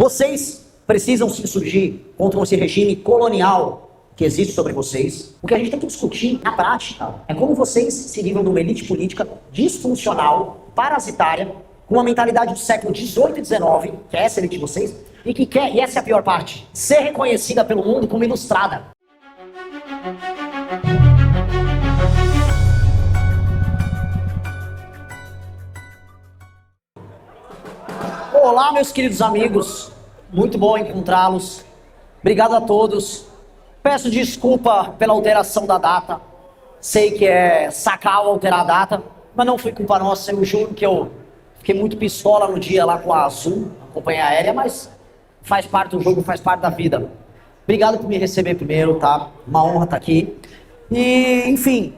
Vocês precisam se insurgir contra esse regime colonial que existe sobre vocês. O que a gente tem que discutir na prática é como vocês se livram de uma elite política disfuncional, parasitária, com uma mentalidade do século XVIII e XIX, que é essa elite de vocês, e que quer, e essa é a pior parte, ser reconhecida pelo mundo como ilustrada. Olá, meus queridos amigos, muito bom encontrá-los. Obrigado a todos. Peço desculpa pela alteração da data. Sei que é sacal alterar a data, mas não foi culpa nossa. Eu juro que eu fiquei muito pistola no dia lá com a Azul, a companhia aérea, mas faz parte do jogo, faz parte da vida. Obrigado por me receber primeiro, tá? Uma honra estar aqui. E, enfim,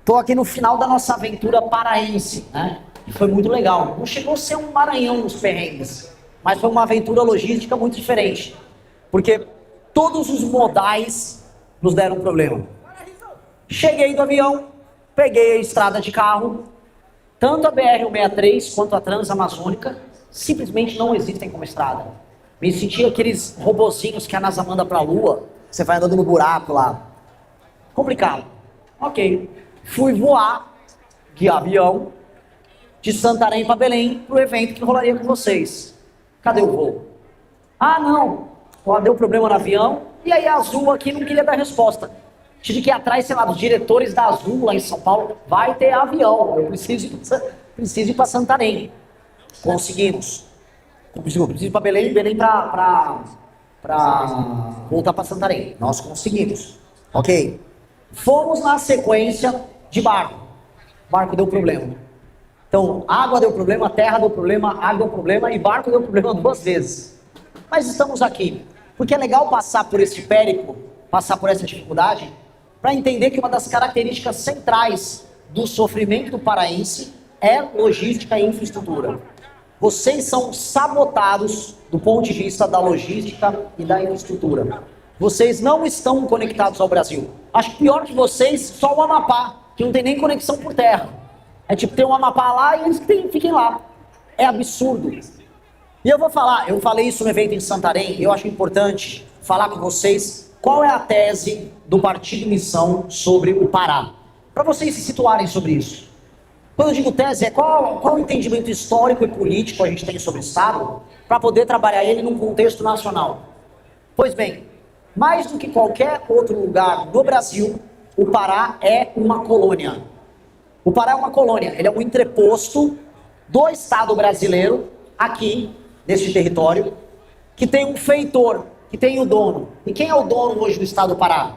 tô aqui no final da nossa aventura paraense, né? E foi muito legal. Não chegou a ser um Maranhão nos perrengues, mas foi uma aventura logística muito diferente. Porque todos os modais nos deram problema. Cheguei do avião, peguei a estrada de carro, tanto a BR-163 quanto a Transamazônica simplesmente não existem como estrada. Me senti aqueles robozinhos que a NASA manda pra Lua, você vai andando no buraco lá. Complicado. Ok. Fui voar de avião de Santarém para Belém pro evento que rolaria com vocês. Cadê o voo? Ah, não. Deu problema no avião e aí a Azul aqui não queria dar resposta. Tive que ir atrás, sei lá, dos diretores da Azul lá em São Paulo. Vai ter avião, eu preciso ir para Santarém. Conseguimos. Preciso ir para Belém para voltar para Santarém. Nós conseguimos. Ok. Fomos na sequência de barco. O barco deu problema. Então, água deu problema, terra deu problema, água deu problema e barco deu problema 2 vezes. Mas estamos aqui, porque é legal passar por esse périplo, passar por essa dificuldade, para entender que uma das características centrais do sofrimento paraense é logística e infraestrutura. Vocês são sabotados do ponto de vista da logística e da infraestrutura. Vocês não estão conectados ao Brasil. Acho que pior que vocês, só o Amapá, que não tem nem conexão por terra. É tipo, tem um Amapá lá e eles fiquem lá. É absurdo. E eu falei isso no evento em Santarém, eu acho importante falar com vocês qual é a tese do Partido Missão sobre o Pará. Para vocês se situarem sobre isso. Quando eu digo tese, é qual o entendimento histórico e político a gente tem sobre o Estado para poder trabalhar ele num contexto nacional. Pois bem, mais do que qualquer outro lugar no Brasil, o Pará é uma colônia. O Pará é uma colônia, ele é um entreposto do Estado brasileiro, aqui, nesse território, que tem um feitor, que tem o dono. E quem é o dono hoje do Estado do Pará?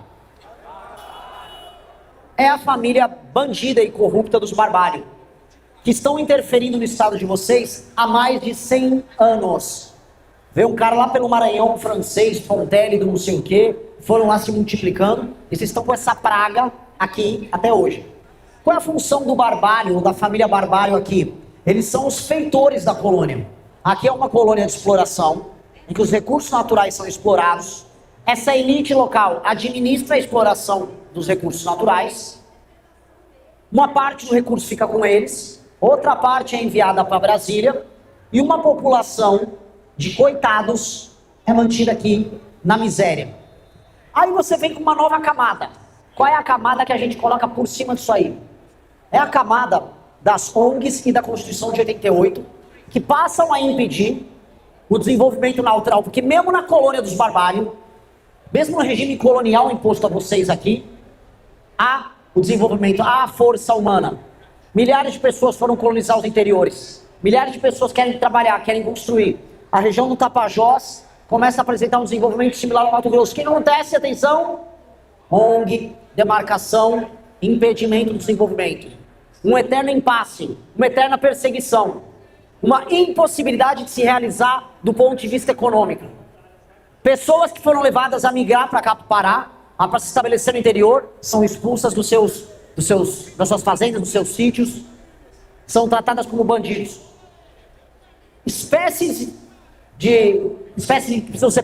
É a família bandida e corrupta dos Barbalho, que estão interferindo no Estado de vocês há mais de 100 anos. Veio um cara lá pelo Maranhão, francês, Fontelli, do não sei o quê, foram lá se multiplicando, e vocês estão com essa praga aqui até hoje. Qual é a função do Barbalho, ou da família Barbalho aqui? Eles são os feitores da colônia. Aqui é uma colônia de exploração, em que os recursos naturais são explorados. Essa elite local administra a exploração dos recursos naturais. Uma parte do recurso fica com eles, outra parte é enviada para Brasília, e uma população de coitados é mantida aqui na miséria. Aí você vem com uma nova camada. Qual é a camada que a gente coloca por cima disso aí? É a camada das ONGs e da Constituição de 88, que passam a impedir o desenvolvimento natural, porque mesmo na colônia dos Barbalho, mesmo no regime colonial imposto a vocês aqui, há o desenvolvimento, há a força humana. Milhares de pessoas foram colonizar os interiores, milhares de pessoas querem trabalhar, querem construir. A região do Tapajós começa a apresentar um desenvolvimento similar ao Mato Grosso. O que acontece? Atenção! ONG, demarcação, impedimento do desenvolvimento. Um eterno impasse, uma eterna perseguição, uma impossibilidade de se realizar do ponto de vista econômico. Pessoas que foram levadas a migrar para cá para o Pará, para se estabelecer no interior, são expulsas das suas fazendas, dos seus sítios, são tratadas como bandidos. Espécies que precisam ser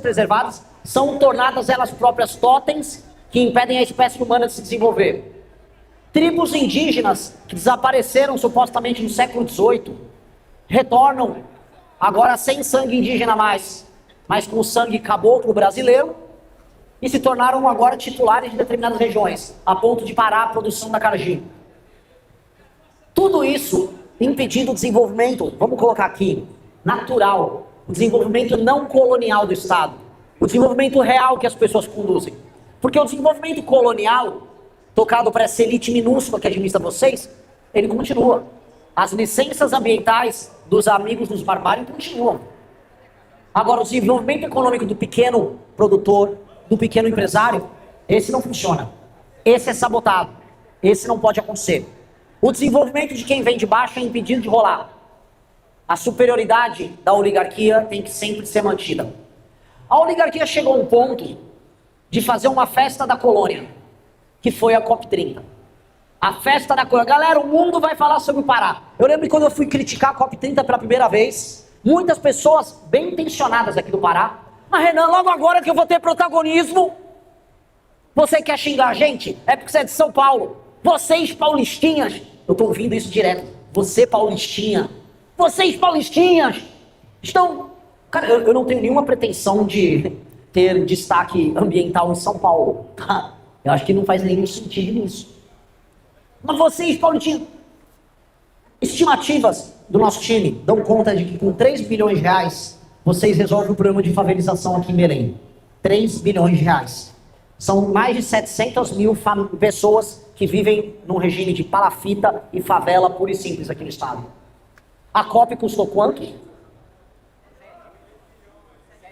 preservadas, são tornadas elas próprias totens que impedem a espécie humana de se desenvolver. Tribos indígenas que desapareceram supostamente no século XVIII retornam agora sem sangue indígena mais, mas com sangue caboclo brasileiro, e se tornaram agora titulares de determinadas regiões, a ponto de parar a produção da acarajé. Tudo isso impedindo o desenvolvimento, vamos colocar aqui, natural, o desenvolvimento não colonial do Estado, o desenvolvimento real que as pessoas conduzem. Porque o desenvolvimento colonial, tocado para essa elite minúscula que administra vocês, ele continua. As licenças ambientais dos amigos dos barbários continuam. Agora, o desenvolvimento econômico do pequeno produtor, do pequeno empresário, esse não funciona. Esse é sabotado. Esse não pode acontecer. O desenvolvimento de quem vem de baixo é impedido de rolar. A superioridade da oligarquia tem que sempre ser mantida. A oligarquia chegou a um ponto de fazer uma festa da colônia, que foi a COP30. A festa da colônia. Galera, o mundo vai falar sobre o Pará. Eu lembro que quando eu fui criticar a COP30 pela primeira vez, muitas pessoas bem intencionadas aqui do Pará, mas Renan, logo agora que eu vou ter protagonismo, você quer xingar a gente? É porque você é de São Paulo. Vocês paulistinhas, eu tô ouvindo isso direto. Você paulistinha. Vocês paulistinhas estão... Cara, eu não tenho nenhuma pretensão de ter destaque ambiental em São Paulo, tá? Eu acho que não faz nenhum sentido nisso. Mas vocês, paulistinhas... Estimativas do nosso time dão conta de que com 3 bilhões de reais, vocês resolvem o problema de favelização aqui em Belém. 3 bilhões de reais. São mais de 700 mil pessoas que vivem num regime de palafita e favela pura e simples aqui no estado. A COP custou quanto?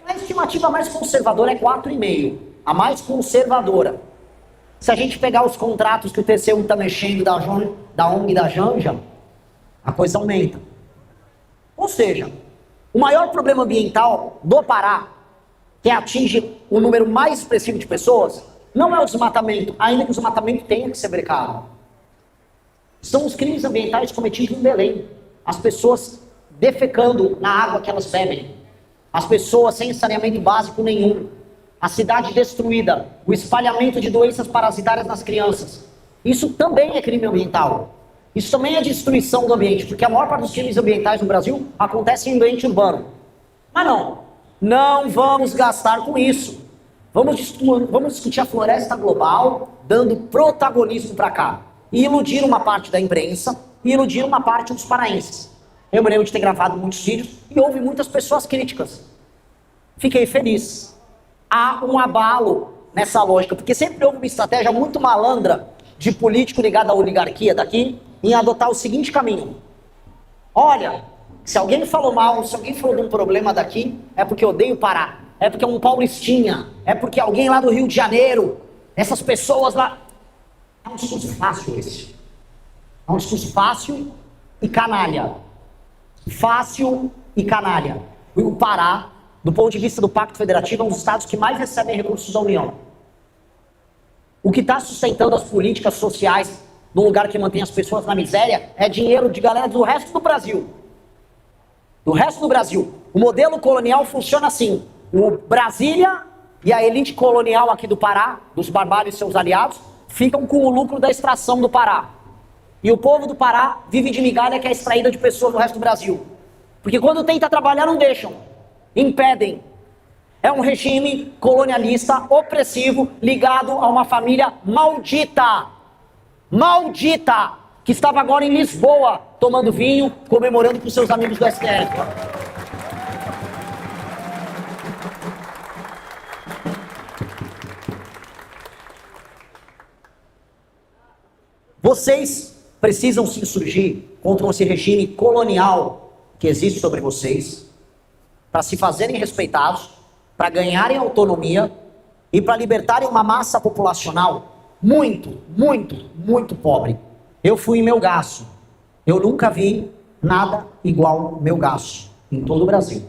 A estimativa mais conservadora é 4,5. A mais conservadora. Se a gente pegar os contratos que o TCU está mexendo da ONG e da Janja, a coisa aumenta. Ou seja, o maior problema ambiental do Pará, que atinge o número mais expressivo de pessoas, não é o desmatamento, ainda que o desmatamento tenha que ser brecado. São os crimes ambientais cometidos em Belém. As pessoas defecando na água que elas bebem. As pessoas sem saneamento básico nenhum. A cidade destruída. O espalhamento de doenças parasitárias nas crianças. Isso também é crime ambiental. Isso também é destruição do ambiente, porque a maior parte dos crimes ambientais no Brasil acontece em ambiente urbano. Mas não vamos gastar com isso. Vamos discutir a floresta global, dando protagonismo para cá. E iludir uma parte da imprensa, e iludir uma parte dos paraenses. Eu me lembro de ter gravado muitos vídeos e houve muitas pessoas críticas. Fiquei feliz. Há um abalo nessa lógica, porque sempre houve uma estratégia muito malandra de político ligado à oligarquia daqui, em adotar o seguinte caminho. Olha, se alguém falou mal, se alguém falou de um problema daqui, é porque eu odeio Pará, é porque é um paulistinha, é porque alguém lá do Rio de Janeiro, essas pessoas lá... É um discurso fácil esse. É um discurso fácil e canalha. Fácil e canalha. O Pará, do ponto de vista do Pacto Federativo, é um dos estados que mais recebem recursos da União. O que está sustentando as políticas sociais no lugar que mantém as pessoas na miséria é dinheiro de galera do resto do Brasil. Do resto do Brasil. O modelo colonial funciona assim. O Brasília e a elite colonial aqui do Pará, dos barbários e seus aliados, ficam com o lucro da extração do Pará. E o povo do Pará vive de migalha que é extraída de pessoas do resto do Brasil. Porque quando tenta trabalhar não deixam. Impedem. É um regime colonialista, opressivo, ligado a uma família maldita. Maldita! Que estava agora em Lisboa, tomando vinho, comemorando com seus amigos do STF. Vocês precisam se insurgir contra esse regime colonial que existe sobre vocês, para se fazerem respeitados, para ganharem autonomia e para libertarem uma massa populacional muito, muito, muito pobre. Eu fui em Melgaço. Eu nunca vi nada igual Melgaço em todo o Brasil.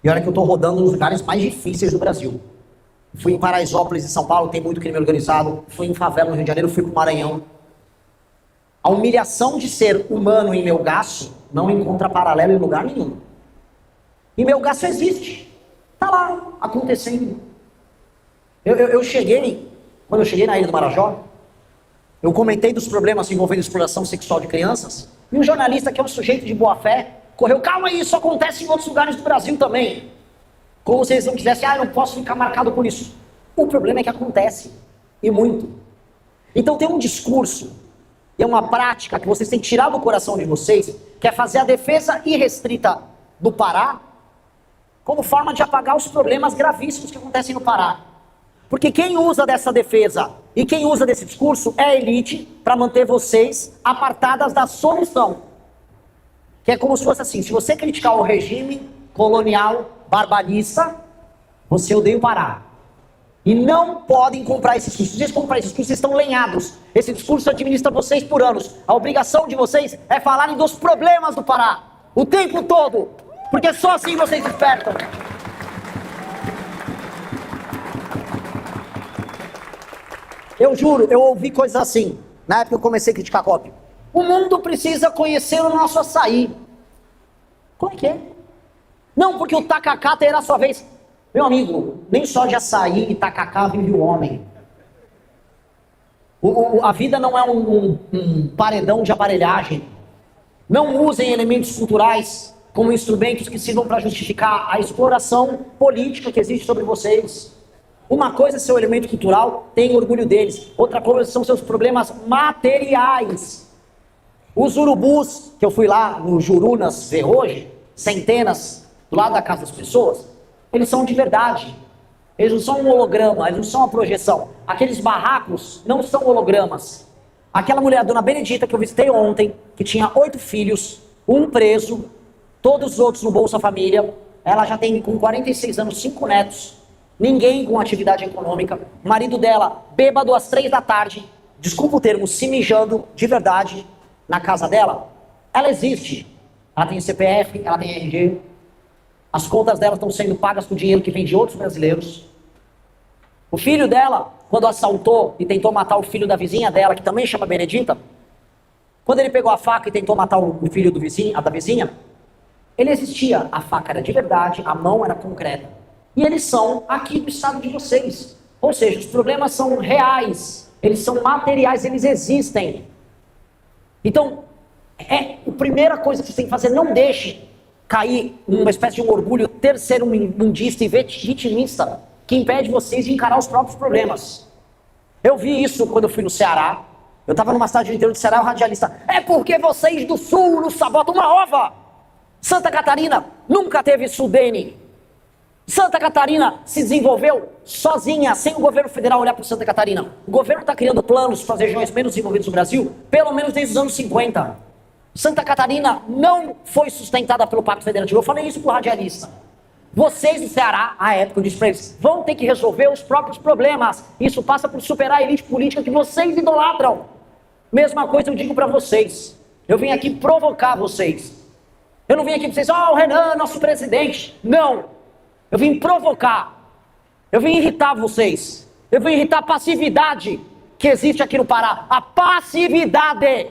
E olha que eu estou rodando nos lugares mais difíceis do Brasil. Fui em Paraisópolis, em São Paulo, tem muito crime organizado. Fui em favela no Rio de Janeiro, fui para o Maranhão. A humilhação de ser humano em Melgaço não encontra paralelo em lugar nenhum. E Melgaço existe. Está lá, acontecendo. Eu cheguei, quando eu cheguei na Ilha do Marajó, eu comentei dos problemas envolvendo exploração sexual de crianças, e um jornalista que é um sujeito de boa fé, correu. Calma aí, isso acontece em outros lugares do Brasil também. Como se eles não quisessem, eu não posso ficar marcado por isso. O problema é que acontece, e muito. Então tem um discurso, e é uma prática que vocês têm que tirar do coração de vocês, que é fazer a defesa irrestrita do Pará, como forma de apagar os problemas gravíssimos que acontecem no Pará. Porque quem usa dessa defesa e quem usa desse discurso é a elite para manter vocês apartadas da solução. Que é como se fosse assim, se você criticar o regime colonial barbarista, você odeia o Pará. E não podem comprar esse discurso. Se vocês comprarem esse discurso, vocês estão lenhados. Esse discurso administra vocês por anos. A obrigação de vocês é falarem dos problemas do Pará. O tempo todo. Porque só assim vocês despertam. Eu juro, eu ouvi coisas assim, na época que eu comecei a criticar a COP. O mundo precisa conhecer o nosso açaí. Como é que é? Não, porque o tacacá terá a sua vez. Meu amigo, nem só de açaí e tacacá vive o homem. A vida não é um paredão de aparelhagem. Não usem elementos culturais como instrumentos que sirvam para justificar a exploração política que existe sobre vocês. Uma coisa é seu elemento cultural, tem orgulho deles. Outra coisa são seus problemas materiais. Os urubus, que eu fui lá no Jurunas ver hoje, centenas, do lado da casa das pessoas, eles são de verdade. Eles não são um holograma, eles não são uma projeção. Aqueles barracos não são hologramas. Aquela mulher, a dona Benedita, que eu visitei ontem, que tinha 8 filhos, um preso, todos os outros no Bolsa Família, ela já tem com 46 anos 5 netos. Ninguém com atividade econômica. O marido dela, bêbado às 3 da tarde, desculpa o termo, se mijando de verdade na casa dela. Ela existe. Ela tem CPF, ela tem RG. As contas dela estão sendo pagas com dinheiro que vem de outros brasileiros. O filho dela, quando assaltou e tentou matar o filho da vizinha dela, que também chama Benedita, quando ele pegou a faca e tentou matar o filho do vizinho, a da vizinha, ele existia. A faca era de verdade, a mão era concreta. E eles são aqui do estado de vocês. Ou seja, os problemas são reais, eles são materiais, eles existem. Então, a primeira coisa que vocês têm que fazer, não deixe cair numa espécie de um orgulho terceiro-mundista e vitimista que impede vocês de encarar os próprios problemas. Eu vi isso quando eu fui no Ceará. Eu estava numa cidade do interior do Ceará, o radialista, é porque vocês do sul nos sabotam uma ova. Santa Catarina nunca teve Sudene. Santa Catarina se desenvolveu sozinha, sem o governo federal olhar para Santa Catarina. O governo está criando planos para as regiões menos desenvolvidas do Brasil, pelo menos desde os anos 50. Santa Catarina não foi sustentada pelo Pacto Federativo. Eu falei isso para o radialista. Vocês do Ceará, à época, eu disse para eles, vão ter que resolver os próprios problemas. Isso passa por superar a elite política que vocês idolatram. Mesma coisa eu digo para vocês. Eu vim aqui provocar vocês. Eu não vim aqui para vocês, o Renan, nosso presidente. Não. Eu vim provocar, eu vim irritar vocês, eu vim irritar a passividade que existe aqui no Pará. A passividade!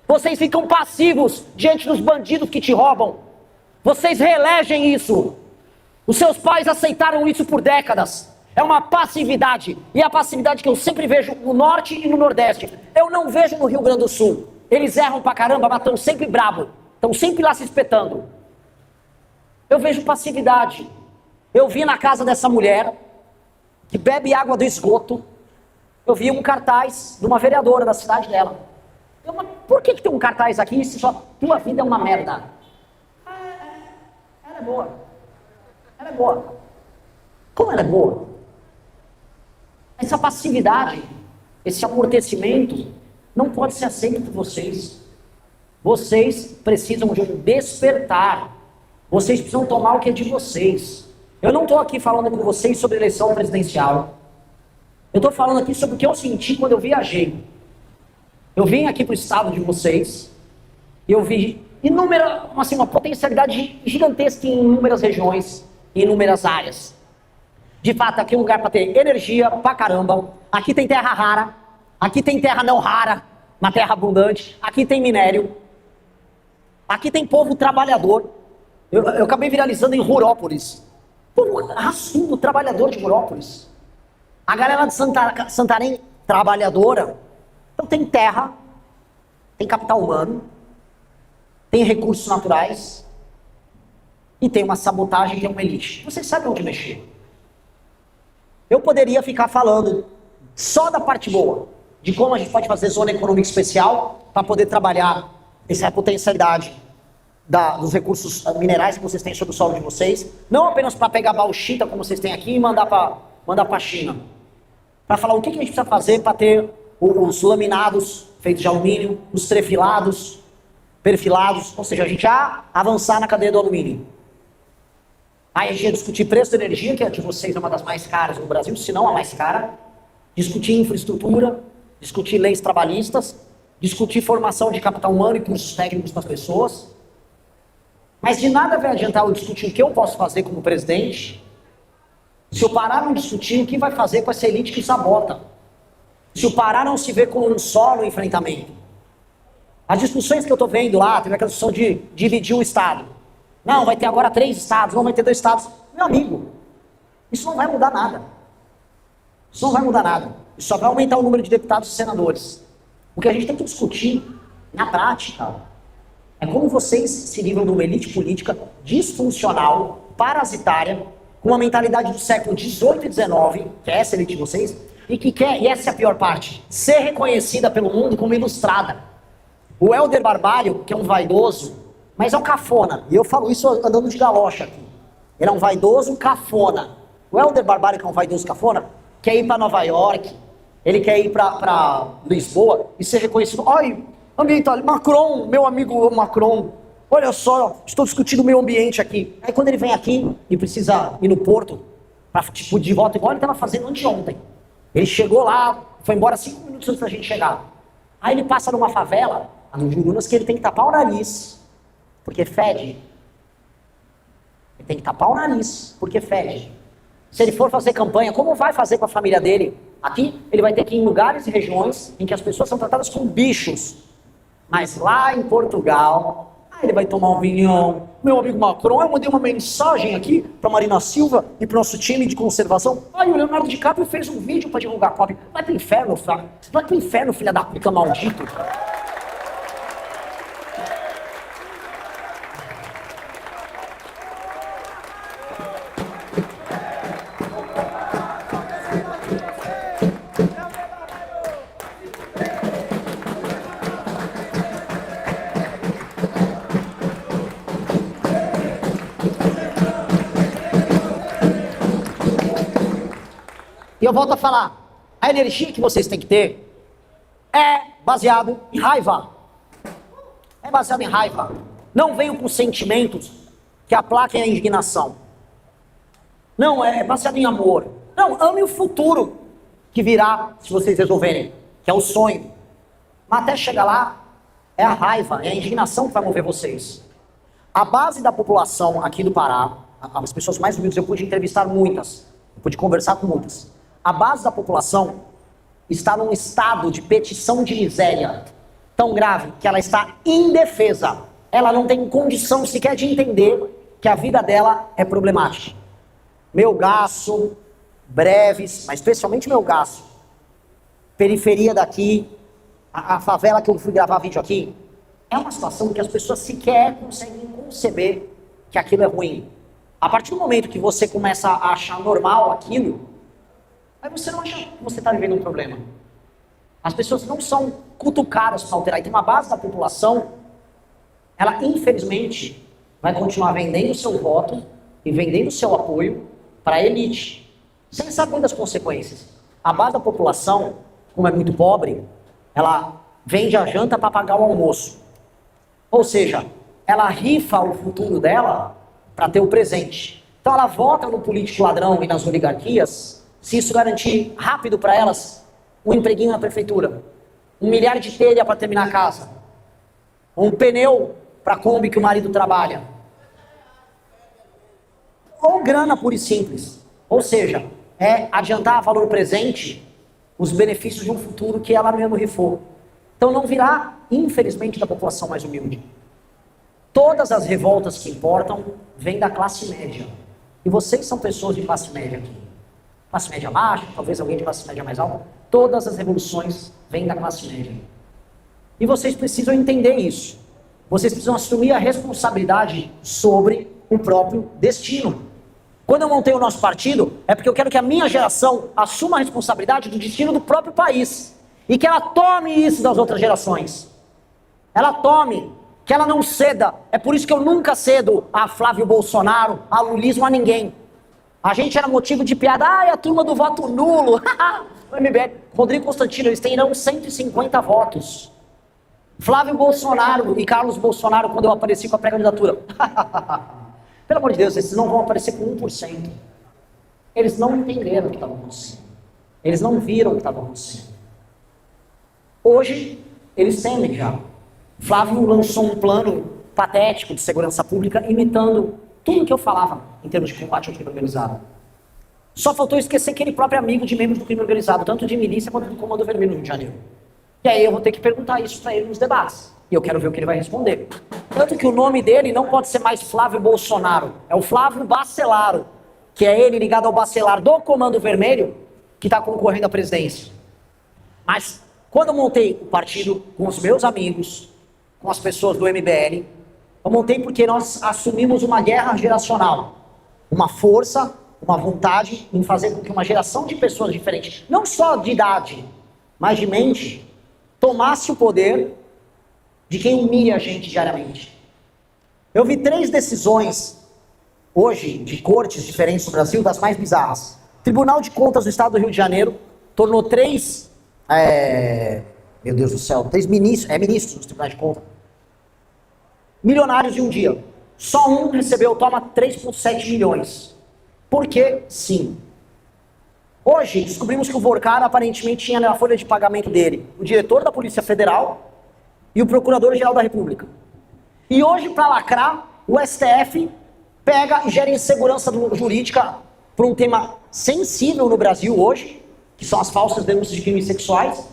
Vocês ficam passivos diante dos bandidos que te roubam. Vocês reelegem isso. Os seus pais aceitaram isso por décadas. É uma passividade. E a passividade que eu sempre vejo no Norte e no Nordeste. Eu não vejo no Rio Grande do Sul. Eles erram pra caramba, mas estão sempre bravos. Estão sempre lá se espetando. Eu vejo passividade. Eu vi na casa dessa mulher, que bebe água do esgoto, eu vi um cartaz de uma vereadora da cidade dela. Mas por que tem um cartaz aqui se só tua vida é uma merda? Ela é boa. Ela é boa. Como ela é boa? Essa passividade, esse amortecimento, não pode ser aceito por vocês. Vocês precisam de um despertar. Vocês precisam tomar o que é de vocês. Eu não estou aqui falando com vocês sobre eleição presidencial. Eu estou falando aqui sobre o que eu senti quando eu viajei. Eu vim aqui para o estado de vocês e eu vi uma potencialidade gigantesca em inúmeras regiões, em inúmeras áreas. De fato, aqui é um lugar para ter energia pra caramba. Aqui tem terra rara, aqui tem terra não rara, uma terra abundante. Aqui tem minério. Aqui tem povo trabalhador. Eu acabei viralizando em Rurópolis. Povo raçudo, trabalhador de Rurópolis. A galera de Santarém, trabalhadora. Então tem terra, tem capital humano, tem recursos naturais, e tem uma sabotagem que é uma elite. Vocês sabem onde mexer. Eu poderia ficar falando só da parte boa, de como a gente pode fazer zona econômica especial para poder trabalhar essa potencialidade dos recursos minerais que vocês têm sobre o solo de vocês, não apenas para pegar bauxita como vocês têm aqui e mandar para a China, para falar o que a gente precisa fazer para ter os laminados feitos de alumínio, os trefilados, perfilados, ou seja, a gente já avançar na cadeia do alumínio. Aí a gente ia discutir preço da energia, que a de vocês é uma das mais caras no Brasil, se não a mais cara, discutir infraestrutura, discutir leis trabalhistas, discutir formação de capital humano e cursos técnicos para as pessoas. Mas de nada vai adiantar eu discutir o que eu posso fazer como presidente, se o Pará não discutir o que vai fazer com essa elite que sabota. Se o Pará não se vê como um solo enfrentamento. As discussões que eu estou vendo lá, teve aquela discussão de dividir o Estado. Não, vai ter agora 3 estados, não vai ter 2 estados. Meu amigo, isso não vai mudar nada. Isso não vai mudar nada. Isso só vai aumentar o número de deputados e senadores. O que a gente tem que discutir, na prática, é como vocês se livram de uma elite política disfuncional, parasitária, com uma mentalidade do século XVIII e XIX, que é essa elite de vocês, e que quer, e essa é a pior parte, ser reconhecida pelo mundo como ilustrada. O Helder Barbalho, que é um vaidoso, mas é um cafona, e eu falo isso andando de galocha aqui. Ele é um vaidoso cafona. O Helder Barbalho, que é um vaidoso cafona, quer ir para Nova York, ele quer ir para Lisboa e ser reconhecido. Ai, ambiental, Macron, meu amigo Macron, olha só, estou discutindo o meio ambiente aqui. Aí quando ele vem aqui e precisa ir no porto, para tipo, de volta igual ele estava fazendo anteontem. Ele chegou lá, foi embora 5 minutos antes da gente chegar. Aí ele passa numa favela, no Jurunas, que ele tem que tapar o nariz, porque fede. Ele tem que tapar o nariz, porque fede. Se ele for fazer campanha, como vai fazer com a família dele? Aqui, ele vai ter que ir em lugares e regiões em que as pessoas são tratadas como bichos. Mas lá em Portugal, ele vai tomar um vinhão. Meu amigo Macron, eu mandei uma mensagem aqui para Marina Silva e para o nosso time de conservação. Aí o Leonardo DiCaprio fez um vídeo para divulgar a COP. Vai pro inferno, vai pro inferno, filha da puta maldito. E eu volto a falar, a energia que vocês têm que ter é baseado em raiva. É baseado em raiva. Não venham com sentimentos que aplaquem a indignação. Não, é baseado em amor. Não, ame o futuro que virá se vocês resolverem, que é o sonho. Mas até chegar lá, é a raiva, é a indignação que vai mover vocês. A base da população aqui do Pará, as pessoas mais humildes, eu pude entrevistar muitas, eu pude conversar com muitas. A base da população está num estado de petição de miséria tão grave que ela está indefesa. Ela não tem condição sequer de entender que a vida dela é problemática. Melgaço, Breves, mas especialmente Melgaço, periferia daqui, a favela que eu fui gravar vídeo aqui, é uma situação que as pessoas sequer conseguem conceber que aquilo é ruim. A partir do momento que você começa a achar normal aquilo, aí você não acha que você está vivendo um problema. As pessoas não são cutucadas para alterar. E tem uma base da população, ela infelizmente vai continuar vendendo o seu voto e vendendo o seu apoio para a elite, sem saber das consequências. A base da população, como é muito pobre, ela vende a janta para pagar o almoço. Ou seja, ela rifa o futuro dela para ter o presente. Então ela vota no político ladrão e nas oligarquias, se isso garantir rápido para elas um empreguinho na prefeitura, 1 milhar de telha para terminar a casa, um pneu para a Kombi que o marido trabalha, ou grana pura e simples. Ou seja, é adiantar a valor presente os benefícios de um futuro que ela mesmo rifou. Então não virá, infelizmente, da população mais humilde. Todas as revoltas que importam vêm da classe média. E vocês são pessoas de classe média aqui. Classe média baixa, talvez alguém de classe média mais alta. Todas as revoluções vêm da classe média. E vocês precisam entender isso. Vocês precisam assumir a responsabilidade sobre o próprio destino. Quando eu montei o nosso partido, é porque eu quero que a minha geração assuma a responsabilidade do destino do próprio país. E que ela tome isso das outras gerações. Ela tome, que ela não ceda. É por isso que eu nunca cedo a Flávio Bolsonaro, a lulismo, a ninguém. A gente era motivo de piada, a turma do voto nulo. O MBL, Rodrigo Constantino, eles terão 150 votos. Flávio Bolsonaro e Carlos Bolsonaro, quando eu apareci com a pré-candidatura. Pelo amor de Deus, esses não vão aparecer com 1%. Eles não entenderam o que estava acontecendo. Eles não viram o que estava acontecendo. Hoje, eles temem já. Flávio lançou um plano patético de segurança pública, imitando tudo que eu falava em termos de combate ao crime organizado. Só faltou esquecer que ele próprio é amigo de membros do crime organizado, tanto de milícia quanto do Comando Vermelho no Rio de Janeiro. E aí eu vou ter que perguntar isso para ele nos debates. E eu quero ver o que ele vai responder. Tanto que o nome dele não pode ser mais Flávio Bolsonaro. É o Flávio Bacelaro, que é ele ligado ao Bacelar do Comando Vermelho, que está concorrendo à presidência. Mas quando eu montei o partido com os meus amigos, com as pessoas do MBL, eu montei porque nós assumimos uma guerra geracional. Uma força, uma vontade em fazer com que uma geração de pessoas diferentes, não só de idade, mas de mente, tomasse o poder de quem humilha a gente diariamente. Eu vi 3 decisões hoje de cortes diferentes no Brasil, das mais bizarras. Tribunal de Contas do Estado do Rio de Janeiro tornou 3, meu Deus do céu, 3 ministros dos Tribunais de Contas, milionários de um dia. Só um recebeu, toma 3,7 milhões. Porque sim. Hoje descobrimos que o Vorcaro aparentemente tinha na folha de pagamento dele o diretor da Polícia Federal e o Procurador-Geral da República. E hoje, para lacrar, o STF pega e gera insegurança jurídica por um tema sensível no Brasil hoje, que são as falsas denúncias de crimes sexuais,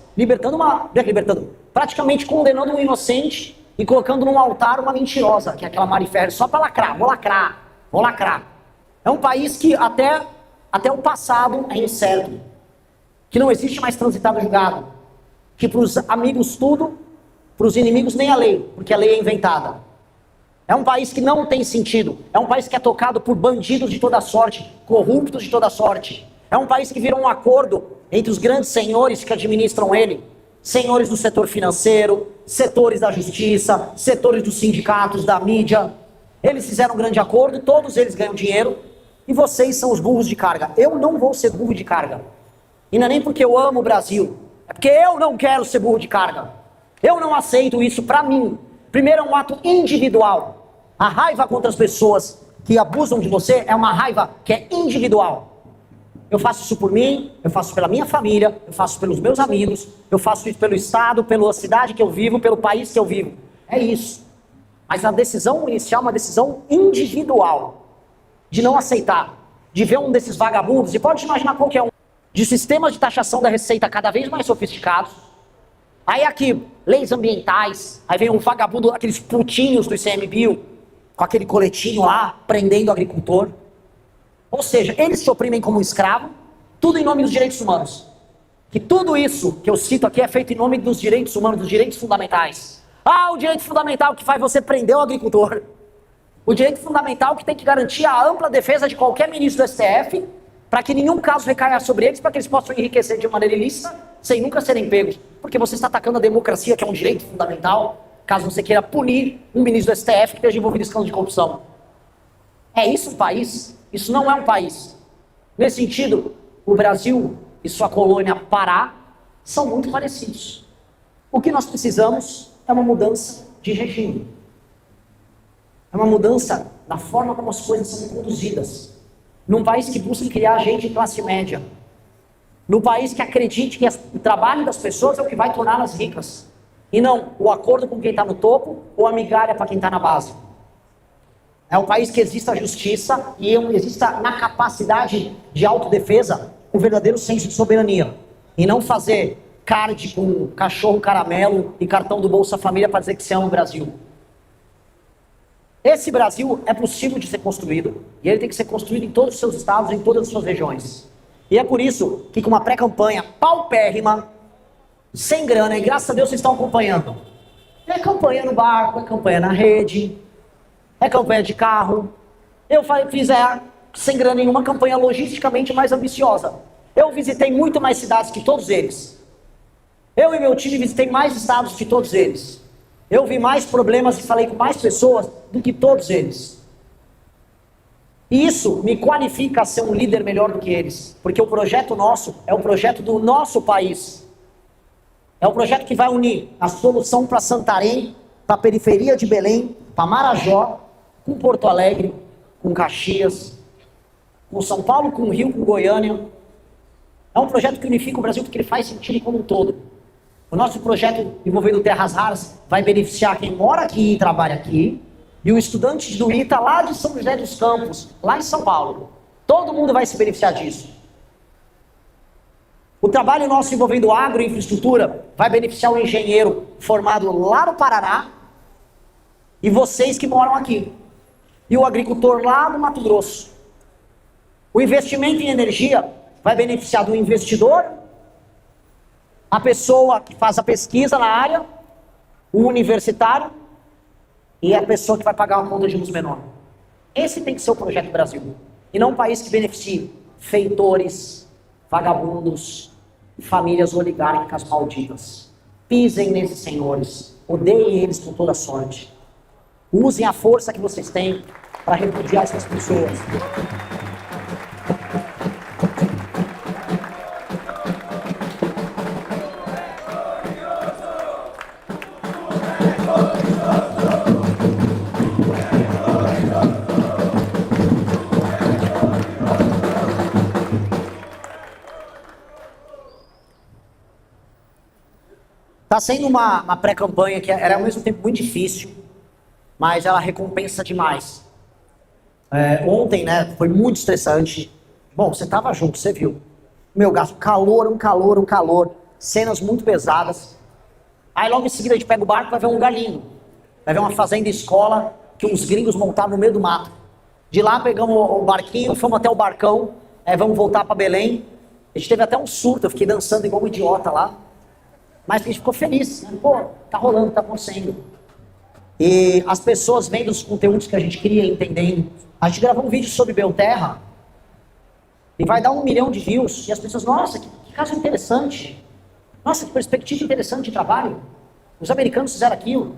praticamente condenando um inocente e colocando num altar uma mentirosa, que é aquela Mari Ferrer, só para lacrar, vou lacrar. É um país que até o passado é incerto, que não existe mais transitado julgado, que para os amigos tudo, para os inimigos nem a lei, porque a lei é inventada. É um país que não tem sentido, é um país que é tocado por bandidos de toda sorte, corruptos de toda sorte. É um país que virou um acordo entre os grandes senhores que administram ele, senhores do setor financeiro, setores da justiça, setores dos sindicatos, da mídia. Eles fizeram um grande acordo, todos eles ganham dinheiro, e vocês são os burros de carga. Eu não vou ser burro de carga. E não é nem porque eu amo o Brasil, é porque eu não quero ser burro de carga. Eu não aceito isso pra mim. Primeiro é um ato individual. A raiva contra as pessoas que abusam de você é uma raiva que é individual. Eu faço isso por mim, eu faço pela minha família, eu faço pelos meus amigos, eu faço isso pelo Estado, pela cidade que eu vivo, pelo país que eu vivo. É isso. Mas a decisão inicial é uma decisão individual. De não aceitar, de ver um desses vagabundos, e pode imaginar qualquer um, de sistemas de taxação da receita cada vez mais sofisticados. Aí aqui, leis ambientais, aí vem um vagabundo, aqueles putinhos do ICMBio, com aquele coletinho lá, prendendo o agricultor. Ou seja, eles te oprimem como um escravo, tudo em nome dos direitos humanos. Que tudo isso que eu cito aqui é feito em nome dos direitos humanos, dos direitos fundamentais. O direito fundamental que faz você prender o agricultor. O direito fundamental que tem que garantir a ampla defesa de qualquer ministro do STF, para que nenhum caso recaia sobre eles, para que eles possam enriquecer de maneira ilícita, sem nunca serem pegos. Porque você está atacando a democracia, que é um direito fundamental, caso você queira punir um ministro do STF que esteja envolvido em escândalo de corrupção. É isso um país? Isso não é um país. Nesse sentido, o Brasil e sua colônia Pará são muito parecidos. O que nós precisamos é uma mudança de regime. É uma mudança na forma como as coisas são conduzidas. Num país que busca criar gente de classe média. Num país que acredite que o trabalho das pessoas é o que vai torná-las ricas. E não o acordo com quem está no topo ou a migalha para quem está na base. É um país que exista justiça e exista na capacidade de autodefesa um verdadeiro senso de soberania. E não fazer card com cachorro caramelo e cartão do Bolsa Família para dizer que se ama o Brasil. Esse Brasil é possível de ser construído, e ele tem que ser construído em todos os seus estados, em todas as suas regiões. E é por isso que com uma pré-campanha paupérrima, sem grana, e graças a Deus vocês estão acompanhando. É campanha no barco, é campanha na rede, é campanha de carro, Eu fiz, sem grana nenhuma, campanha logisticamente mais ambiciosa. Eu visitei muito mais cidades que todos eles. Eu e meu time visitei mais estados que todos eles. Eu vi mais problemas e falei com mais pessoas do que todos eles. E isso me qualifica a ser um líder melhor do que eles. Porque o projeto nosso é o projeto do nosso país. É o projeto que vai unir a solução para Santarém, para a periferia de Belém, para Marajó, com Porto Alegre, com Caxias, com São Paulo, com Rio, com Goiânia. É um projeto que unifica o Brasil porque ele faz sentido como um todo. O nosso projeto envolvendo terras raras vai beneficiar quem mora aqui e trabalha aqui, e o estudante do ITA lá de São José dos Campos, lá em São Paulo. Todo mundo vai se beneficiar disso. O trabalho nosso envolvendo agro e infraestrutura vai beneficiar o engenheiro formado lá no Paraná e vocês que moram aqui. E o agricultor lá do Mato Grosso. O investimento em energia vai beneficiar do investidor, a pessoa que faz a pesquisa na área, o universitário e a pessoa que vai pagar uma conta de luz menor. Esse tem que ser o projeto Brasil. E não um país que beneficie feitores, vagabundos, famílias oligárquicas malditas. Pisem nesses senhores, odeiem eles com toda sorte. Usem a força que vocês têm para repudiar essas pessoas. Está sendo uma pré-campanha que era ao mesmo tempo muito difícil, mas ela recompensa demais. Ontem, né, foi muito estressante. Bom, você estava junto, você viu. Meu gasto, um calor. Cenas muito pesadas. Aí logo em seguida a gente pega o barco e vai ver um lugar lindo. Vai ver uma fazenda escola que uns gringos montaram no meio do mato. De lá pegamos o barquinho, fomos até o barcão, vamos voltar para Belém. A gente teve até um surto, eu fiquei dançando igual um idiota lá. Mas a gente ficou feliz, né? Pô, tá rolando, tá acontecendo. E as pessoas vendo os conteúdos que a gente cria, entendendo. A gente gravou um vídeo sobre Belterra e vai dar 1 milhão de views. E as pessoas, nossa, que caso interessante. Nossa, que perspectiva interessante de trabalho. Os americanos fizeram aquilo.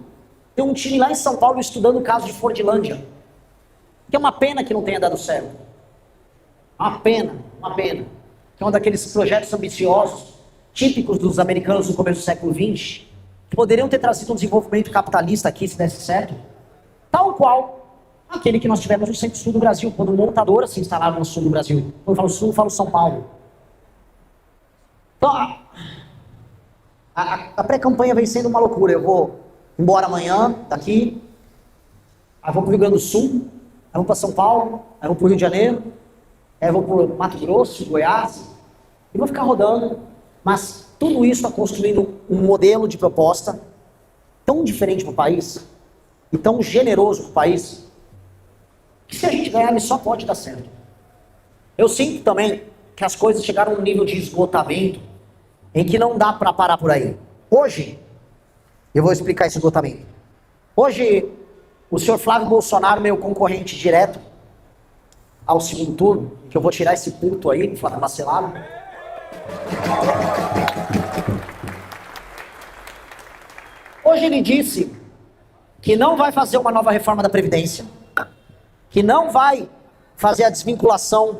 Tem um time lá em São Paulo estudando o caso de Fordlândia. Que é uma pena que não tenha dado certo. Uma pena. Que é um daqueles projetos ambiciosos típicos dos americanos no começo do século XX, que poderiam ter trazido um desenvolvimento capitalista aqui, se desse certo, tal qual aquele que nós tivemos no centro-sul do Brasil, quando montadoras se instalaram no sul do Brasil. Quando eu falo sul, eu falo São Paulo. Então, a pré-campanha vem sendo uma loucura. Eu vou embora amanhã, daqui, aí vou para o Rio Grande do Sul, aí vou para São Paulo, aí vou para o Rio de Janeiro, aí vou para o Mato Grosso, Goiás, e vou ficar rodando. Mas tudo isso está construindo um modelo de proposta tão diferente para o país e tão generoso para o país que se a gente ganhar, ele só pode dar certo. Eu sinto também que as coisas chegaram a um nível de esgotamento em que não dá para parar por aí. Hoje, eu vou explicar esse esgotamento. Hoje, o senhor Flávio Bolsonaro, meu concorrente direto ao segundo turno, que eu vou tirar esse puto aí, do Flávio Bacelar. Hoje ele disse que não vai fazer uma nova reforma da Previdência, que não vai fazer a desvinculação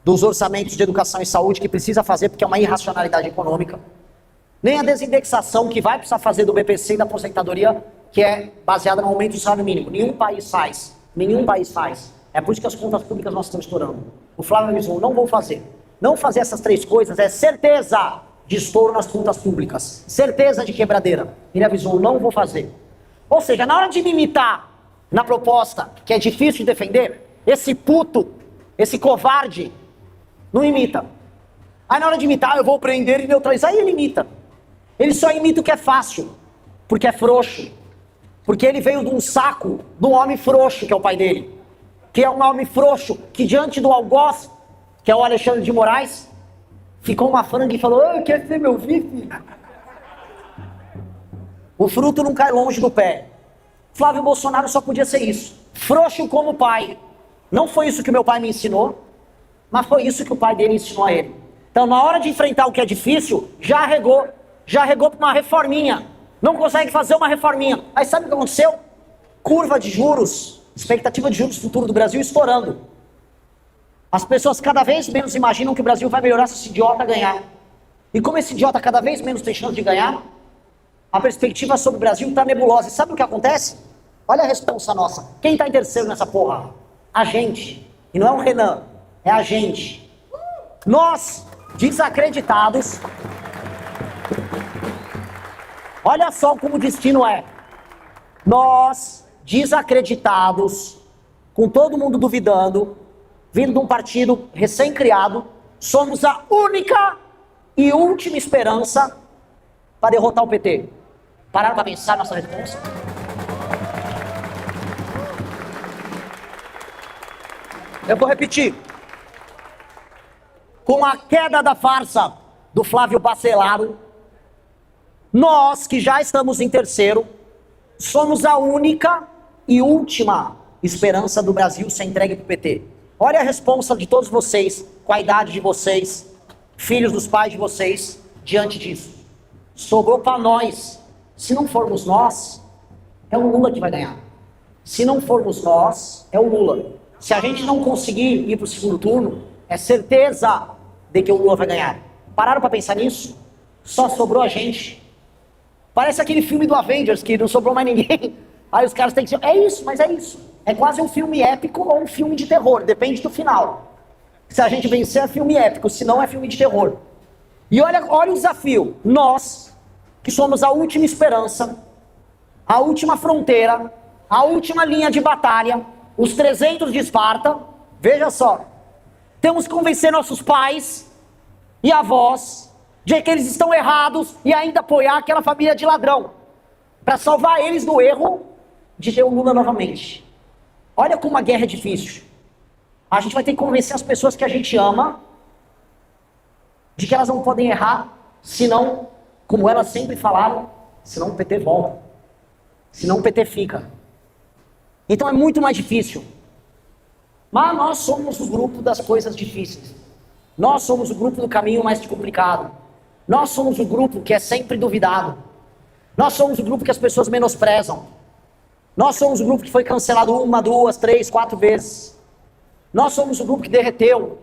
dos orçamentos de educação e saúde, que precisa fazer porque é uma irracionalidade econômica, nem a desindexação que vai precisar fazer do BPC e da aposentadoria, que é baseada no aumento do salário mínimo. Nenhum país faz. É por isso que as contas públicas nós estamos estourando. O Flávio avisou, não vou fazer. Não fazer essas 3 coisas é certeza de estouro nas contas públicas. Certeza de quebradeira. Ele avisou, não vou fazer. Ou seja, na hora de me imitar na proposta, que é difícil de defender, esse puto, esse covarde, não imita. Aí na hora de imitar, eu vou prender e neutralizar, aí ele imita. Ele só imita o que é fácil, porque é frouxo. Porque ele veio de um saco de um homem frouxo, que é o pai dele. Que é um homem frouxo, que diante do algoz, que é o Alexandre de Moraes, ficou uma franga e falou, quer ser meu vice? O fruto não cai longe do pé. Flávio Bolsonaro só podia ser isso. Frouxo como pai. Não foi isso que o meu pai me ensinou, mas foi isso que o pai dele ensinou a ele. Então, na hora de enfrentar o que é difícil, já regou para uma reforminha. Não consegue fazer uma reforminha. Aí sabe o que aconteceu? Curva de juros, expectativa de juros futuro do Brasil estourando. As pessoas cada vez menos imaginam que o Brasil vai melhorar se esse idiota ganhar. E como esse idiota cada vez menos tem chance de ganhar, a perspectiva sobre o Brasil está nebulosa. E sabe o que acontece? Olha a responsa nossa. Quem está em terceiro nessa porra? A gente. E não é o Renan, é a gente. Nós, desacreditados. Olha só como o destino é. Nós, desacreditados, com todo mundo duvidando, vindo de um partido recém-criado, somos a única e última esperança para derrotar o PT. Pararam para pensar nossa resposta? Eu vou repetir. Com a queda da farsa do Flávio Bacelaro, nós que já estamos em terceiro, somos a única e última esperança do Brasil ser entregue para o PT. Olha a responsa de todos vocês, com a idade de vocês, filhos dos pais de vocês, diante disso. Sobrou para nós. Se não formos nós, é o Lula que vai ganhar. Se não formos nós, é o Lula. Se a gente não conseguir ir para o segundo turno, é certeza de que o Lula vai ganhar. Pararam para pensar nisso? Só sobrou a gente. Parece aquele filme do Avengers, que não sobrou mais ninguém. Aí os caras têm que dizer, é isso, mas é isso. É quase um filme épico ou um filme de terror, depende do final. Se a gente vencer é filme épico, se não é filme de terror. E olha o desafio. Nós, que somos a última esperança, a última fronteira, a última linha de batalha, os 300 de Esparta, veja só. Temos que convencer nossos pais e avós de que eles estão errados e ainda apoiar aquela família de ladrão, para salvar eles do erro de ter o Lula novamente. Olha como a guerra é difícil. A gente vai ter que convencer as pessoas que a gente ama de que elas não podem errar, senão, como elas sempre falaram, senão o PT volta, senão o PT fica. Então é muito mais difícil. Mas nós somos o grupo das coisas difíceis. Nós somos o grupo do caminho mais complicado. Nós somos o grupo que é sempre duvidado. Nós somos o grupo que as pessoas menosprezam. Nós somos o grupo que foi cancelado 1, 2, 3, 4 vezes. Nós somos o grupo que derreteu.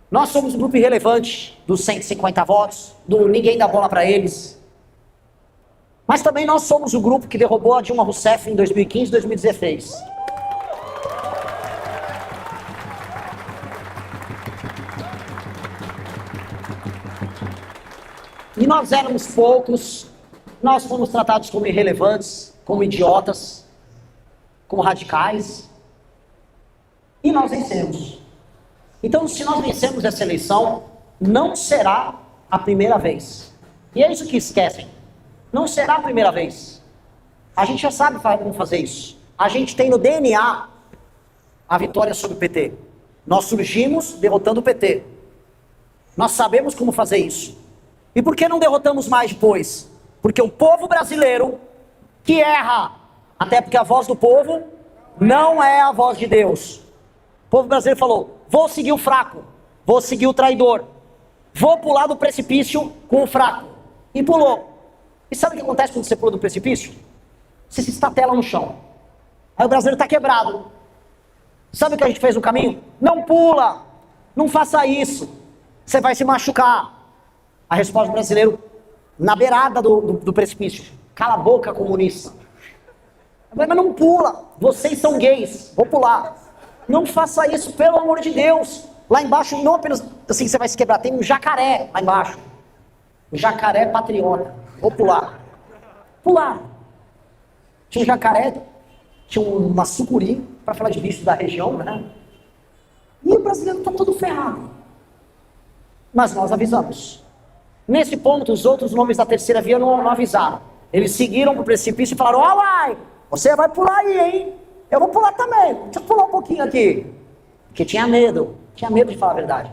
Nós somos o grupo irrelevante dos 150 votos, do ninguém dá bola para eles. Mas também nós somos o grupo que derrubou a Dilma Rousseff em 2015 e 2016. E nós éramos poucos, nós fomos tratados como irrelevantes, como idiotas, como radicais, e nós vencemos. Então, se nós vencemos essa eleição, não será a primeira vez. E é isso que esquecem. Não será a primeira vez. A gente já sabe como fazer isso. A gente tem no DNA a vitória sobre o PT. Nós surgimos derrotando o PT. Nós sabemos como fazer isso. E por que não derrotamos mais depois? Porque o povo brasileiro que erra, até porque a voz do povo não é a voz de Deus. O povo brasileiro falou, vou seguir o fraco, vou seguir o traidor, vou pular do precipício com o fraco. E pulou. E sabe o que acontece quando você pula do precipício? Você se estatela no chão. Aí o brasileiro está quebrado. Sabe o que a gente fez no caminho? Não pula, não faça isso, você vai se machucar. A resposta do brasileiro, na beirada do precipício, cala a boca, comunista. Mas não pula, vocês são gays, vou pular. Não faça isso, pelo amor de Deus. Lá embaixo, não apenas assim você vai se quebrar, tem um jacaré lá embaixo. O jacaré patriota, vou pular. Pular. Tinha um jacaré, tinha uma sucuri, para falar de bicho da região, né? E o brasileiro está todo ferrado. Mas nós avisamos. Nesse ponto, os outros nomes da terceira via não avisaram. Eles seguiram pro precipício e falaram, ó vai, você vai pular aí, hein? Eu vou pular também, deixa eu pular um pouquinho aqui. Porque tinha medo de falar a verdade.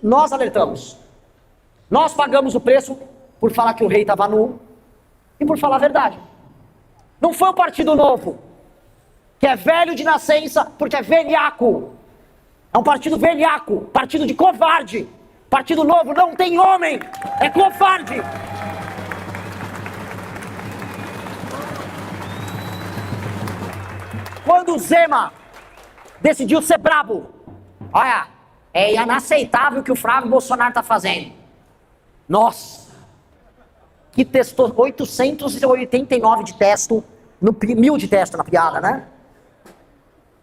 Nós alertamos. Nós pagamos o preço por falar que o rei estava nu e por falar a verdade. Não foi o Partido Novo que é velho de nascença porque é velhaco. É um partido velhaco, partido de covarde. Partido Novo não tem homem, é covarde. Quando o Zema decidiu ser brabo, olha, é inaceitável o que o Flávio Bolsonaro tá fazendo. Nossa, que testou 889 de testo, 1.000 de testo na piada, né?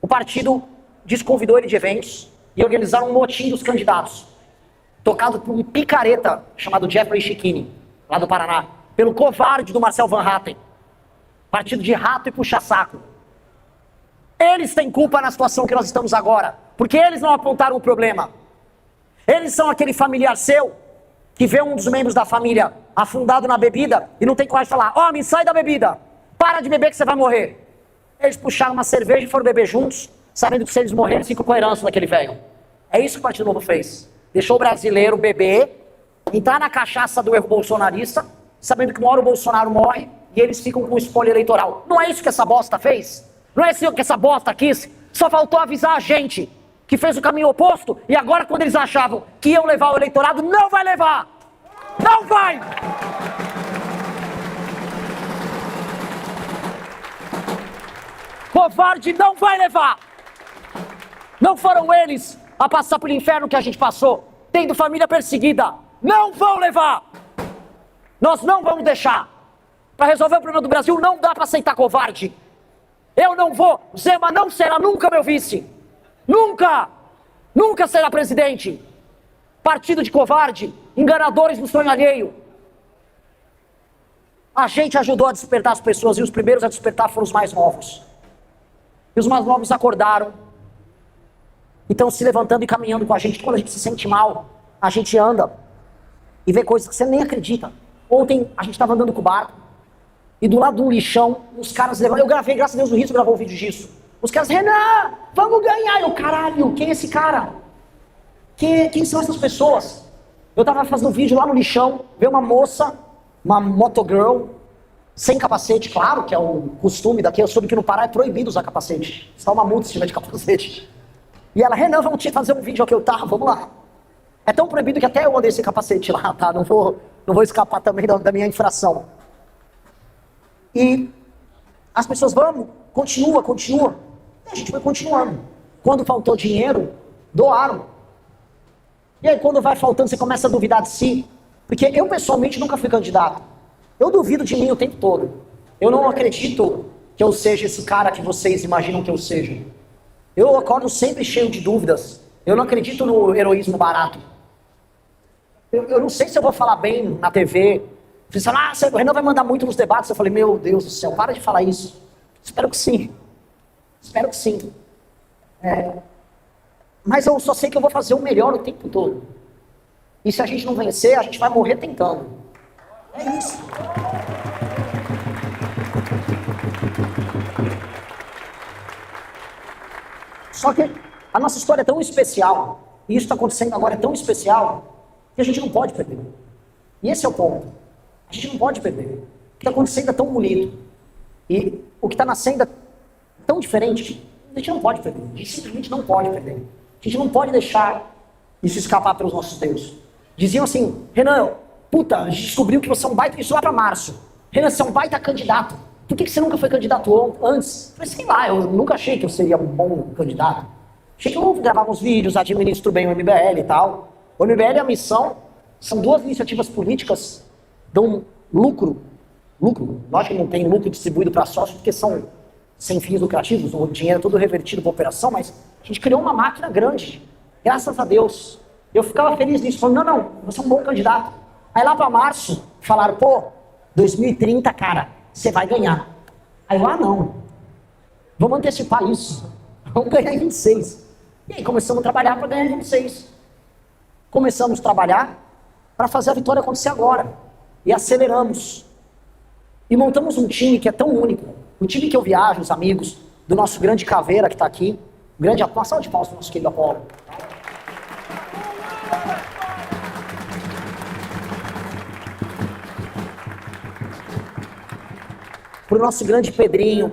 O partido desconvidou ele de eventos e organizaram um motim dos candidatos, tocado por um picareta chamado Jeffrey Chiquini, lá do Paraná, pelo covarde do Marcel Van Hatten. Partido de rato e puxa-saco. Eles têm culpa na situação que nós estamos agora, porque eles não apontaram o problema. Eles são aquele familiar seu que vê um dos membros da família afundado na bebida e não tem coragem de falar: homem, sai da bebida, para de beber que você vai morrer. Eles puxaram uma cerveja e foram beber juntos, sabendo que se eles morrerem, eles ficam com a herança daquele velho. É isso que o Partido Novo fez. Deixou o brasileiro beber, entrar na cachaça do erro bolsonarista, sabendo que uma hora o Bolsonaro morre e eles ficam com o espólio eleitoral. Não é isso que essa bosta fez? Não é isso que essa bosta quis? Só faltou avisar a gente que fez o caminho oposto e agora quando eles achavam que iam levar o eleitorado, não vai levar! Não vai! Covarde não vai levar! Não foram eles a passar pelo inferno que a gente passou, tendo família perseguida. Não vão levar! Nós não vamos deixar. Para resolver o problema do Brasil não dá para aceitar covarde. Eu não vou, Zema não será nunca meu vice. Nunca! Nunca será presidente. Partido de covarde, enganadores do sonho alheio. A gente ajudou a despertar as pessoas e os primeiros a despertar foram os mais novos. E os mais novos acordaram. E estão se levantando e caminhando com a gente. Quando a gente se sente mal, a gente anda e vê coisas que você nem acredita. Ontem a gente estava andando com o barco e do lado de um lixão, os caras levantam. Eu gravei, graças a Deus, o Rizzo gravou um vídeo disso. Os caras, Renan, vamos ganhar. Eu, caralho, quem é esse cara? Quem são essas pessoas? Eu tava fazendo um vídeo lá no lixão, veio uma moça, uma motogirl, sem capacete, claro que é o costume daqui. Eu soube que no Pará é proibido usar capacete. Só uma multa se tiver de capacete. E ela, Renan, vamos fazer um vídeo aqui. Eu, tá, vamos lá. É tão proibido que até eu andei sem capacete lá, tá? Não vou escapar também da minha infração. E as pessoas, vamos, continua. E a gente foi continuando. Quando faltou dinheiro, doaram. E aí quando vai faltando, você começa a duvidar de si. Porque eu pessoalmente nunca fui candidato. Eu duvido de mim o tempo todo. Eu não acredito que eu seja esse cara que vocês imaginam que eu seja. Eu acordo sempre cheio de dúvidas. Eu não acredito no heroísmo barato. Eu não sei se eu vou falar bem na TV. Você fala, o Renan vai mandar muito nos debates. Eu falei, meu Deus do céu, para de falar isso. Espero que sim. Mas eu só sei que eu vou fazer o melhor o tempo todo. E se a gente não vencer, a gente vai morrer tentando. É isso. Só que a nossa história é tão especial, e isso está acontecendo agora é tão especial, que a gente não pode perder. E esse é o ponto. A gente não pode perder. O que está acontecendo é tão bonito. E o que está nascendo é tão diferente. A gente não pode perder. A gente simplesmente não pode perder. A gente não pode deixar isso escapar pelos nossos dedos. Diziam assim, Renan, puta, a gente descobriu que você é um baita, isso lá para março. Renan, você é um baita candidato. Por que você nunca foi candidato antes? Eu falei, sei lá, eu nunca achei que eu seria um bom candidato. Achei que eu gravava uns vídeos, administro bem o MBL e tal. O MBL, a missão, são 2 iniciativas políticas, dão lucro. Lógico que não tem lucro distribuído para sócios, porque são sem fins lucrativos, o dinheiro é todo revertido para operação, mas a gente criou uma máquina grande, graças a Deus. Eu ficava feliz nisso, falando, não, você é um bom candidato. Aí lá para março, falaram, 2030, cara, você vai ganhar. Aí eu, não, vamos antecipar isso, vamos ganhar em 26. E aí começamos a trabalhar para ganhar em 26. Começamos a trabalhar para fazer a vitória acontecer agora. E aceleramos. E montamos um time que é tão único. O time que eu viajo, os amigos do nosso grande Caveira que está aqui. Grande Apolo, salve de palmas para o nosso querido Apolo. Para o nosso grande Pedrinho,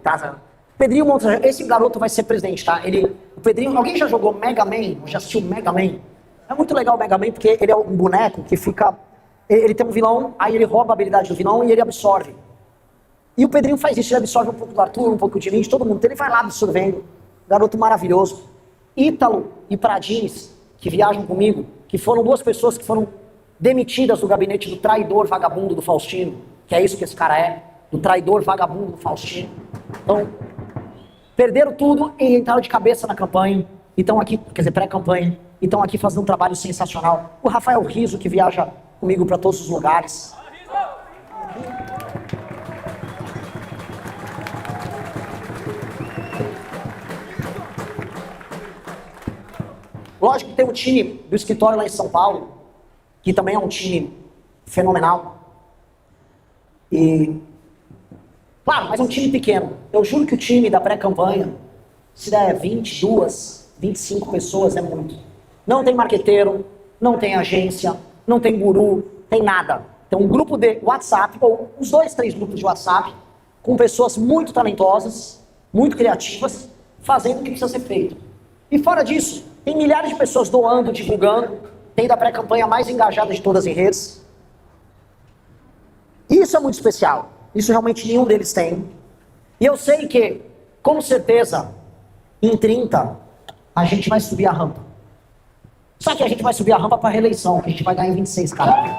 tá Pedrinho Montes, esse garoto vai ser presidente, tá? O Pedrinho, alguém já jogou Mega Man? Já assistiu Mega Man? É muito legal o Mega Man porque ele é um boneco que fica... Ele tem um vilão, aí ele rouba a habilidade do vilão e ele absorve. E o Pedrinho faz isso, ele absorve um pouco do Arthur, um pouco de mim, de todo mundo. Então ele vai lá absorvendo. Garoto maravilhoso. Ítalo e Pradines, que viajam comigo, que foram duas pessoas que foram demitidas do gabinete do traidor vagabundo do Faustino, que é isso que esse cara é, do traidor vagabundo do Faustino. Então, perderam tudo e entraram de cabeça na campanha, e estão aqui, quer dizer, pré-campanha, e estão aqui fazendo um trabalho sensacional. O Rafael Rizzo, que viaja comigo para todos os lugares. Lógico que tem um time do escritório lá em São Paulo, que também é um time fenomenal. E, claro, mas é um time pequeno. Eu juro que o time da pré-campanha, se der 22, 25 pessoas, é muito. Não tem marqueteiro, não tem agência, não tem guru, tem nada. Tem um grupo de WhatsApp, ou uns 2, 3 grupos de WhatsApp, com pessoas muito talentosas, muito criativas, fazendo o que precisa ser feito. E fora disso, tem milhares de pessoas doando, divulgando, tem da pré-campanha mais engajada de todas em redes. Isso é muito especial. Isso realmente nenhum deles tem. E eu sei que, com certeza, em 30, a gente vai subir a rampa. Só que a gente vai subir a rampa para a reeleição, que a gente vai dar em 26, cara.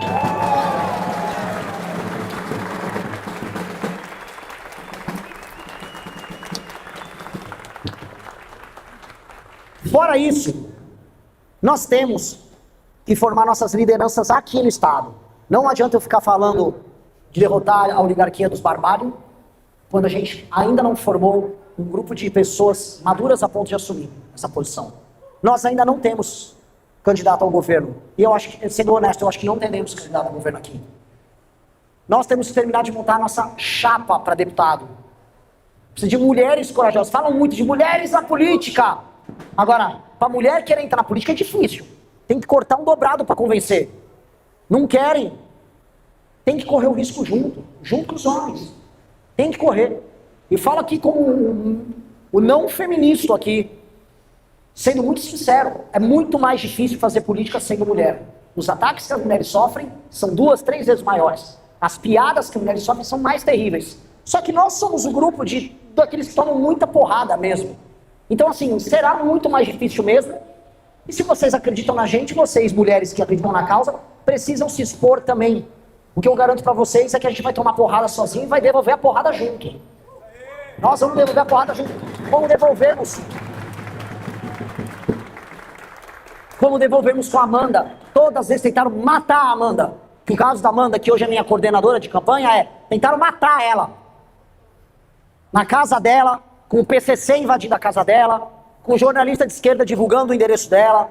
Fora isso, nós temos que formar nossas lideranças aqui no Estado. Não adianta eu ficar falando de derrotar a oligarquia dos barbários, quando a gente ainda não formou um grupo de pessoas maduras a ponto de assumir essa posição. Nós ainda não temos candidato ao governo. E eu acho que, sendo honesto, eu acho que não teremos candidato ao governo aqui. Nós temos que terminar de montar a nossa chapa para deputado. Precisa de mulheres corajosas. Falam muito de mulheres na política. Agora, para mulher querer entrar na política é difícil. Tem que cortar um dobrado para convencer. Não querem. Tem que correr o risco junto com os homens. Tem que correr. E falo aqui como o não feminista aqui, sendo muito sincero, é muito mais difícil fazer política sendo mulher. Os ataques que as mulheres sofrem são 2, 3 vezes maiores. As piadas que as mulheres sofrem são mais terríveis. Só que nós somos o grupo daqueles que tomam muita porrada mesmo. Então, assim, será muito mais difícil mesmo. E se vocês acreditam na gente, vocês, mulheres que acreditam na causa, precisam se expor também. O que eu garanto pra vocês é que a gente vai tomar porrada sozinho e vai devolver a porrada junto. Nós vamos devolver a porrada junto. Como devolvemos com a Amanda. Todas as vezes tentaram matar a Amanda. O caso da Amanda, que hoje é minha coordenadora de campanha, tentaram matar ela. Na casa dela, com o PCC invadindo a casa dela, com um jornalista de esquerda divulgando o endereço dela,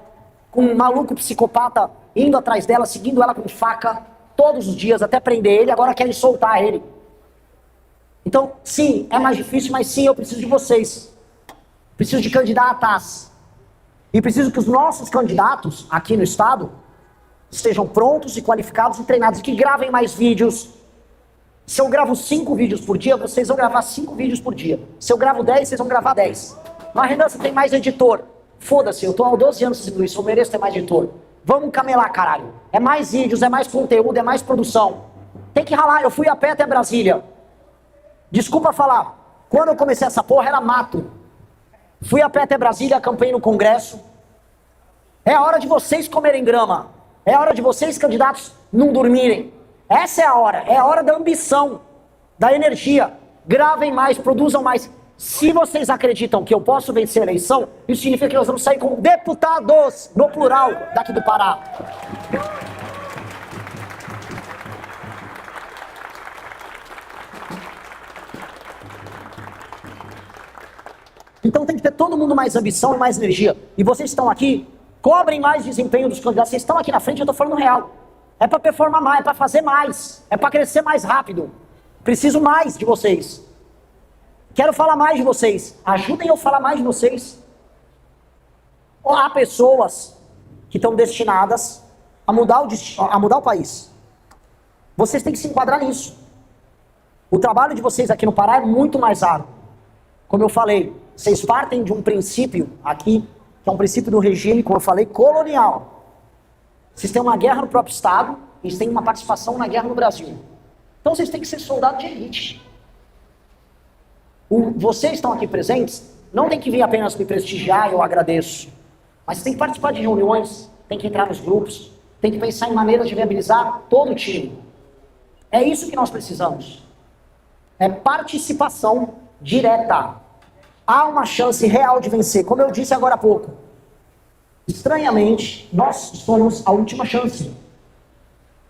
com um maluco psicopata indo atrás dela, seguindo ela com faca, todos os dias, até prender ele, agora querem soltar ele. Então, sim, é mais difícil, mas sim, eu preciso de vocês. Preciso de candidatas. E preciso que os nossos candidatos, aqui no Estado, estejam prontos e qualificados e treinados, e que gravem mais vídeos. Se eu gravo 5 vídeos por dia, vocês vão gravar 5 vídeos por dia. Se eu gravo 10, vocês vão gravar 10. Mas, Renan, você tem mais editor. Foda-se, eu tô há 12 anos fazendo isso, eu mereço ter mais editor. Vamos camelar, caralho. É mais vídeos, é mais conteúdo, é mais produção. Tem que ralar, eu fui a pé até Brasília. Desculpa falar, quando eu comecei essa porra era mato. Fui a pé até Brasília, acampei no Congresso. É a hora de vocês comerem grama. É a hora de vocês, candidatos, não dormirem. Essa é a hora da ambição, da energia. Gravem mais, produzam mais. Se vocês acreditam que eu posso vencer a eleição, isso significa que nós vamos sair como deputados, no plural, daqui do Pará. Então tem que ter todo mundo mais ambição e mais energia. E vocês estão aqui, cobrem mais desempenho dos candidatos. Vocês estão aqui na frente, eu estou falando real. É para performar mais, é para fazer mais, é para crescer mais rápido. Preciso mais de vocês. Quero falar mais de vocês. Ajudem eu a falar mais de vocês. Há pessoas que estão destinadas a mudar o país. Vocês têm que se enquadrar nisso. O trabalho de vocês aqui no Pará é muito mais árduo. Como eu falei, vocês partem de um princípio aqui, que é um princípio do regime, como eu falei, colonial. Vocês têm uma guerra no próprio Estado, e vocês têm uma participação na guerra no Brasil. Então vocês têm que ser soldados de elite. Vocês estão aqui presentes, não tem que vir apenas me prestigiar, eu agradeço. Mas tem que participar de reuniões, tem que entrar nos grupos, tem que pensar em maneiras de viabilizar todo o time. É isso que nós precisamos. É participação direta. Há uma chance real de vencer, como eu disse agora há pouco. Estranhamente, nós somos a última chance.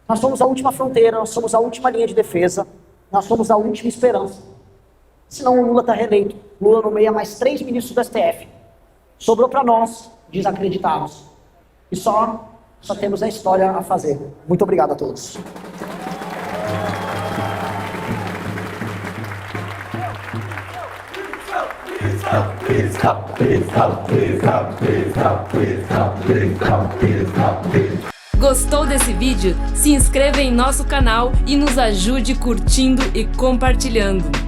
Nós somos a última fronteira, nós somos a última linha de defesa, nós somos a última esperança. Senão o Lula está reeleito. Lula nomeia mais 3 ministros do STF. Sobrou para nós desacreditarmos. E só temos a história a fazer. Muito obrigado a todos. Gostou desse vídeo? Se inscreva em nosso canal e nos ajude curtindo e compartilhando.